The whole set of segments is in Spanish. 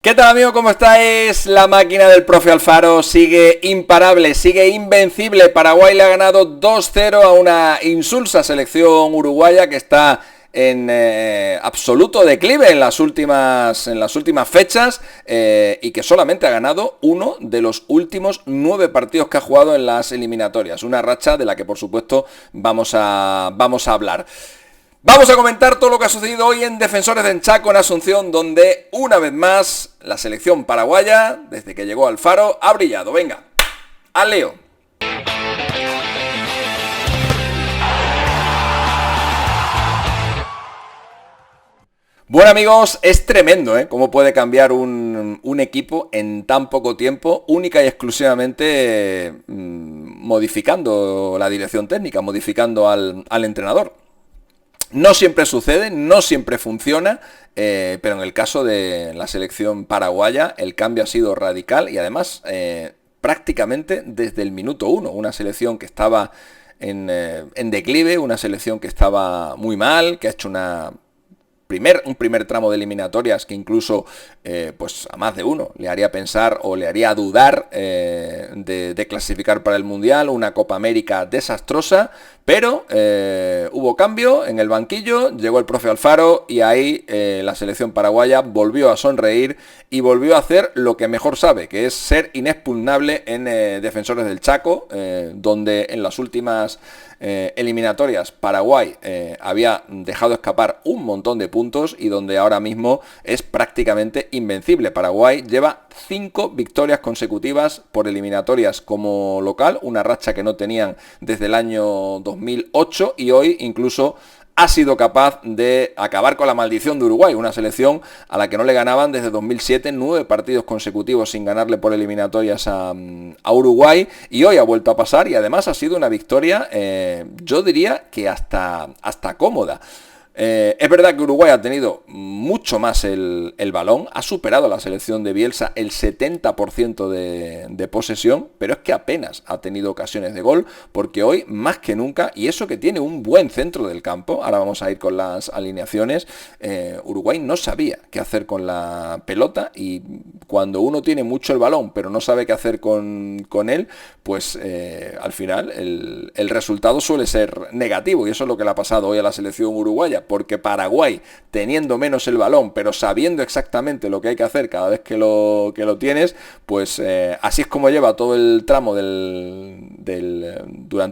¿Qué tal, amigo? ¿Cómo estáis? La máquina del profe Alfaro sigue imparable, sigue invencible. Paraguay le ha ganado 2-0 a una insulsa selección uruguaya que está en absoluto declive en las últimas fechas y que solamente ha ganado uno de los últimos 9 partidos que ha jugado en las eliminatorias. Una racha de la que, por supuesto, vamos a hablar. Vamos a comentar todo lo que ha sucedido hoy en Defensores del Chaco en Asunción, donde una vez más la selección paraguaya, desde que llegó Alfaro, ha brillado. Venga, al lío. Bueno, amigos, es tremendo, ¿eh? Cómo puede cambiar un equipo en tan poco tiempo, única y exclusivamente modificando la dirección técnica, modificando al entrenador. No siempre sucede, no siempre funciona, pero en el caso de la selección paraguaya el cambio ha sido radical y además prácticamente desde el minuto uno. Una selección que estaba en declive, una selección que estaba muy mal, que ha hecho un primer tramo de eliminatorias que incluso pues a más de uno le haría pensar o le haría dudar de clasificar para el Mundial, una Copa América desastrosa, pero hubo cambio en el banquillo, llegó el profe Alfaro y ahí la selección paraguaya volvió a sonreír y volvió a hacer lo que mejor sabe, que es ser inexpugnable en Defensores del Chaco, donde en las últimas eliminatorias Paraguay había dejado escapar un montón de puntos y donde ahora mismo es prácticamente invencible. Paraguay lleva 5 victorias consecutivas por eliminatorias como local, una racha que no tenían desde el año 2008 y hoy incluso ha sido capaz de acabar con la maldición de Uruguay, una selección a la que no le ganaban desde 2007, 9 partidos consecutivos sin ganarle por eliminatorias a Uruguay, y hoy ha vuelto a pasar y además ha sido una victoria, yo diría que hasta cómoda. Es verdad que Uruguay ha tenido mucho más el balón, ha superado a la selección de Bielsa el 70% de posesión, pero es que apenas ha tenido ocasiones de gol, porque hoy más que nunca, y eso que tiene un buen centro del campo, ahora vamos a ir con las alineaciones, Uruguay no sabía qué hacer con la pelota y cuando uno tiene mucho el balón pero no sabe qué hacer con él, pues al final el resultado suele ser negativo y eso es lo que le ha pasado hoy a la selección uruguaya, porque Paraguay, teniendo menos el balón, pero sabiendo exactamente lo que hay que hacer cada vez que lo tienes, pues así es como lleva todo el tramo durante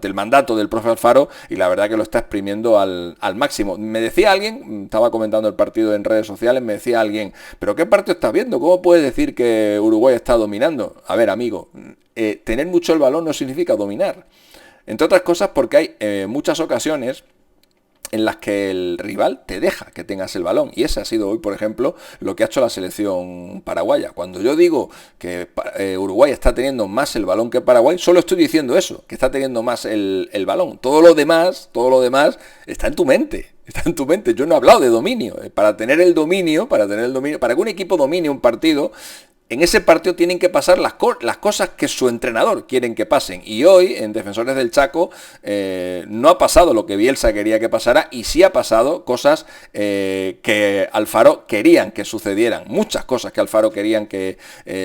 el mandato del profe Alfaro y la verdad que lo está exprimiendo al máximo. Me decía alguien, estaba comentando el partido en redes sociales, me decía alguien, ¿pero qué partido estás viendo? ¿Cómo puedes decir que Uruguay está dominando? A ver, amigo, tener mucho el balón no significa dominar. Entre otras cosas porque hay muchas ocasiones en las que el rival te deja que tengas el balón. Y ese ha sido hoy, por ejemplo, lo que ha hecho la selección paraguaya. Cuando yo digo que Uruguay está teniendo más el balón que Paraguay, solo estoy diciendo eso, que está teniendo más el balón. Todo lo demás está en tu mente. Está en tu mente. Yo no he hablado de dominio. Para que un equipo domine un partido, en ese partido tienen que pasar las cosas que su entrenador quieren que pasen. Y hoy, en Defensores del Chaco, no ha pasado lo que Bielsa quería que pasara y sí ha pasado cosas que Alfaro querían que sucedieran. Muchas cosas que Alfaro querían que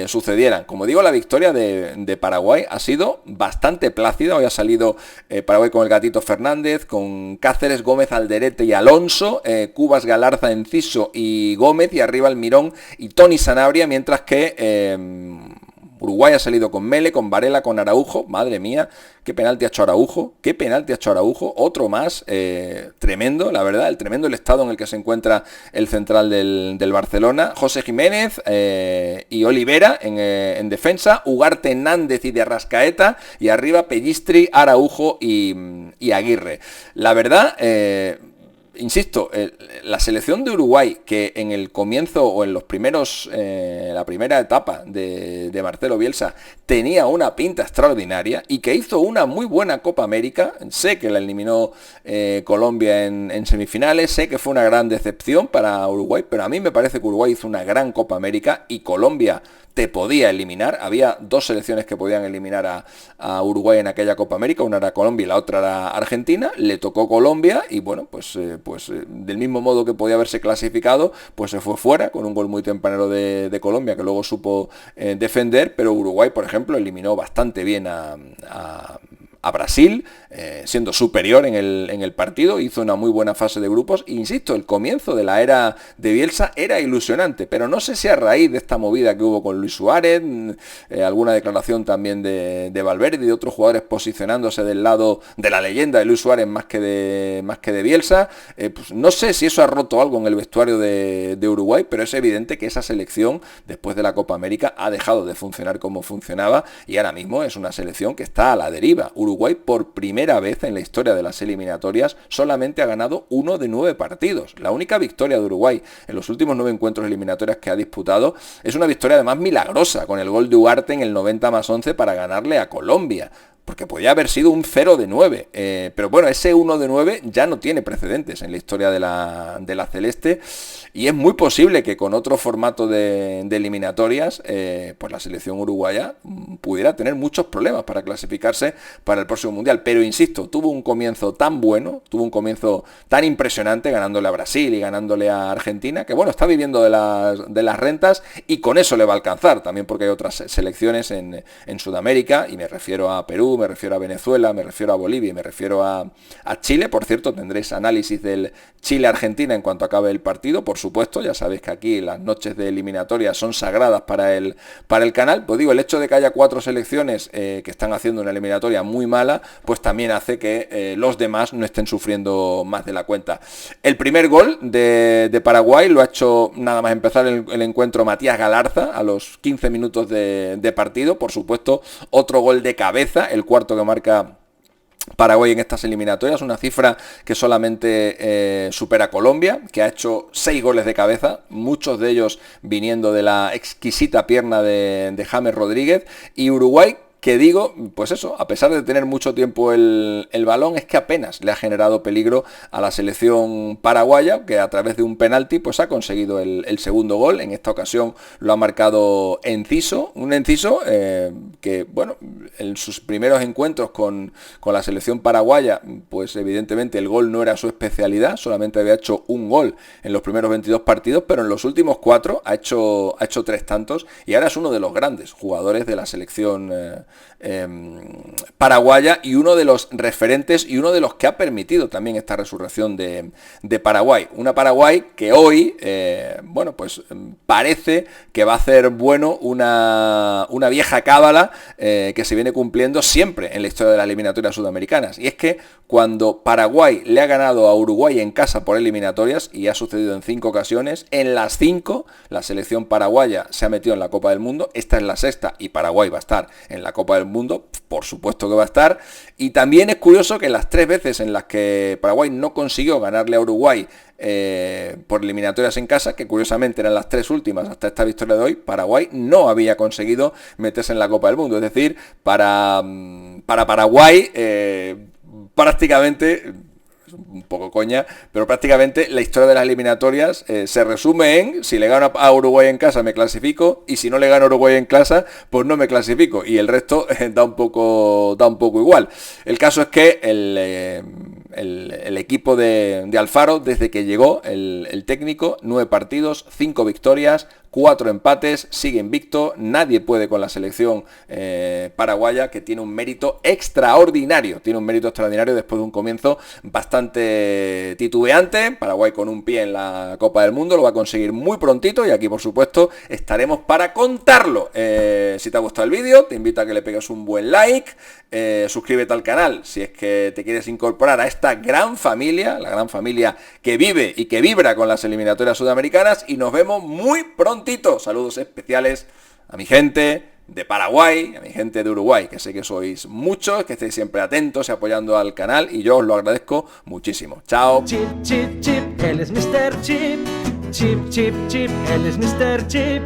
sucedieran. Como digo, la victoria de Paraguay ha sido bastante plácida. Hoy ha salido Paraguay con el Gatito Fernández, con Cáceres, Gómez, Alderete y Alonso, Cubas, Galarza, Enciso y Gómez, y arriba Almirón y Tony Sanabria, mientras que Uruguay ha salido con Mele, con Varela, con Araujo. Madre mía, qué penalti ha hecho Araujo, otro más, tremendo, la verdad, el estado en el que se encuentra el central del Barcelona. José Jiménez y Olivera en defensa, Ugarte, Nández y de Arrascaeta, y arriba Pellistri, Araujo y Aguirre. La verdad, insisto, la selección de Uruguay, que en el comienzo o en los primeros, la primera etapa de Marcelo Bielsa tenía una pinta extraordinaria y que hizo una muy buena Copa América. Sé que la eliminó Colombia en semifinales, sé que fue una gran decepción para Uruguay, pero a mí me parece que Uruguay hizo una gran Copa América y Colombia te podía eliminar. Había dos selecciones que podían eliminar a Uruguay en aquella Copa América, una era Colombia y la otra era Argentina. Le tocó Colombia y bueno, pues del mismo modo que podía haberse clasificado, pues se fue fuera con un gol muy tempranero de Colombia, que luego supo defender, pero Uruguay, por ejemplo, eliminó bastante bien a Brasil, siendo superior en el partido, hizo una muy buena fase de grupos, e insisto, el comienzo de la era de Bielsa era ilusionante, pero no sé si a raíz de esta movida que hubo con Luis Suárez, alguna declaración también de Valverde y de otros jugadores posicionándose del lado de la leyenda de Luis Suárez más que de Bielsa, pues no sé si eso ha roto algo en el vestuario de Uruguay, pero es evidente que esa selección, después de la Copa América, ha dejado de funcionar como funcionaba y ahora mismo es una selección que está a la deriva. Uruguay, por primera vez en la historia de las eliminatorias, solamente ha ganado 1 de 9 partidos. La única victoria de Uruguay en los últimos 9 encuentros eliminatorios que ha disputado es una victoria además milagrosa, con el gol de Ugarte en el 90+11 para ganarle a Colombia. Porque podía haber sido un 0 de 9, pero bueno, ese 1 de 9 ya no tiene precedentes en la historia de la Celeste, y es muy posible que con otro formato de eliminatorias, pues la selección uruguaya pudiera tener muchos problemas para clasificarse para el próximo Mundial, pero insisto, tuvo un comienzo tan bueno, tuvo un comienzo tan impresionante, ganándole a Brasil y ganándole a Argentina, que bueno, está viviendo de las rentas, y con eso le va a alcanzar, también porque hay otras selecciones en Sudamérica, y me refiero a Perú, me refiero a Venezuela, me refiero a Bolivia y me refiero a Chile. Por cierto, tendréis análisis del Chile-Argentina en cuanto acabe el partido, por supuesto. Ya sabéis que aquí las noches de eliminatoria son sagradas para el canal. Pues digo, el hecho de que haya 4 selecciones que están haciendo una eliminatoria muy mala, pues también hace que los demás no estén sufriendo más de la cuenta. El primer gol de Paraguay lo ha hecho nada más empezar el encuentro Matías Galarza a los 15 minutos de partido. Por supuesto, otro gol de cabeza, el cuarto que marca Paraguay en estas eliminatorias, una cifra que solamente supera Colombia, que ha hecho 6 goles de cabeza, muchos de ellos viniendo de la exquisita pierna de James Rodríguez, y Uruguay, que digo, pues eso, a pesar de tener mucho tiempo el balón, es que apenas le ha generado peligro a la selección paraguaya, que a través de un penalti pues ha conseguido el segundo gol. En esta ocasión lo ha marcado Enciso, un Enciso que, bueno, en sus primeros encuentros con la selección paraguaya, pues evidentemente el gol no era su especialidad, solamente había hecho un gol en los primeros 22 partidos, pero en los últimos 4 ha hecho 3 tantos, y ahora es uno de los grandes jugadores de la selección paraguaya, y uno de los referentes y uno de los que ha permitido también esta resurrección de Paraguay. Una Paraguay que hoy, bueno, pues parece que va a hacer bueno una vieja cábala que se viene cumpliendo siempre en la historia de las eliminatorias sudamericanas. Y es que cuando Paraguay le ha ganado a Uruguay en casa por eliminatorias, y ha sucedido en 5 ocasiones, en las 5 la selección paraguaya se ha metido en la Copa del Mundo. Esta es la 6ª y Paraguay va a estar en la Copa del Mundo, por supuesto que va a estar. Y también es curioso que las 3 veces en las que Paraguay no consiguió ganarle a Uruguay por eliminatorias en casa, que curiosamente eran las 3 últimas hasta esta victoria de hoy, Paraguay no había conseguido meterse en la Copa del Mundo. Es decir, para Paraguay prácticamente, un poco coña, pero prácticamente la historia de las eliminatorias se resume en: si le gano a Uruguay en casa me clasifico, y si no le gano a Uruguay en casa pues no me clasifico, y el resto da un poco igual. El caso es que el equipo de Alfaro, desde que llegó el técnico, 9 partidos, 5 victorias, 4 empates, sigue invicto. Nadie puede con la selección paraguaya, que tiene un mérito extraordinario. Después de un comienzo bastante titubeante. Paraguay con un pie en la Copa del Mundo, lo va a conseguir muy prontito, y aquí por supuesto estaremos para contarlo. Si te ha gustado el vídeo, te invito a que le pegues un buen like, suscríbete al canal si es que te quieres incorporar a esta gran familia, la gran familia que vive y que vibra con las eliminatorias sudamericanas, y nos vemos muy pronto. Saludos especiales a mi gente de Paraguay, a mi gente de Uruguay, que sé que sois muchos, que estéis siempre atentos y apoyando al canal, y yo os lo agradezco muchísimo. Chao. Chip, chip, chip, él es Mr. Chip. Chip, chip, chip, él es Mr. Chip.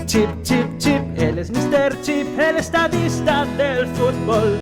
Chip, chip, chip, él es Mr. Chip, el estadista del fútbol.